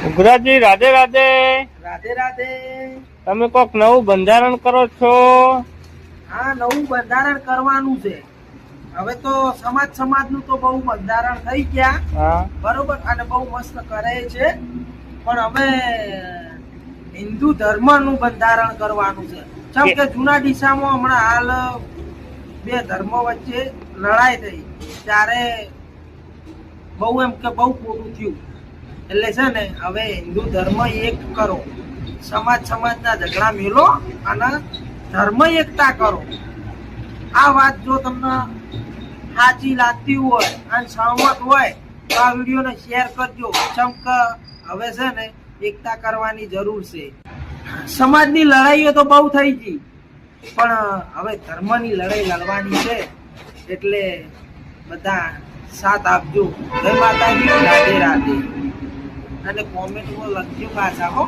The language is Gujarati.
ઉઘરાજી રાધે રાધે. રાધે રાધે. તમે કોક નવું બંધારણ કરો છો? હા, નવું બંધારણ કરવાનું છે. હવે તો સમાજનું તો બહુ બંધારણ થઈ ગયા. હા બરોબર, અને બહુ મસ્ત કરે છે. પણ હવે હિન્દુ ધર્મ નું બંધારણ કરવાનું છે. જેમ કે જૂના દિશામાં હમણાં હાલ બે ધર્મો વચ્ચે લડાઈ થઈ ત્યારે બહુ એમ કે બહુ ખોટું થયું. એટલે છે ને હવે હિન્દુ ધર્મ એક કરો, સમાજના ઝઘડા મેલો અને ધર્મ એકતા કરો. આ વાત જો તમને સાચી લાગતી હોય અને સહમત હોય તો આ વિડીયોને શેર કરજો. જેમ કે હવે છે ને એકતા કરવાની જરૂર છે. સમાજની લડાઈઓ તો બહુ થઈ ગઈ, પણ હવે ધર્મની લડાઈ લડવાની છે. એટલે બધા સાથ આપજો. જય માતાજી, રાધે રાધે. અને કોમેન્ટમાં લખજો પાછા હો.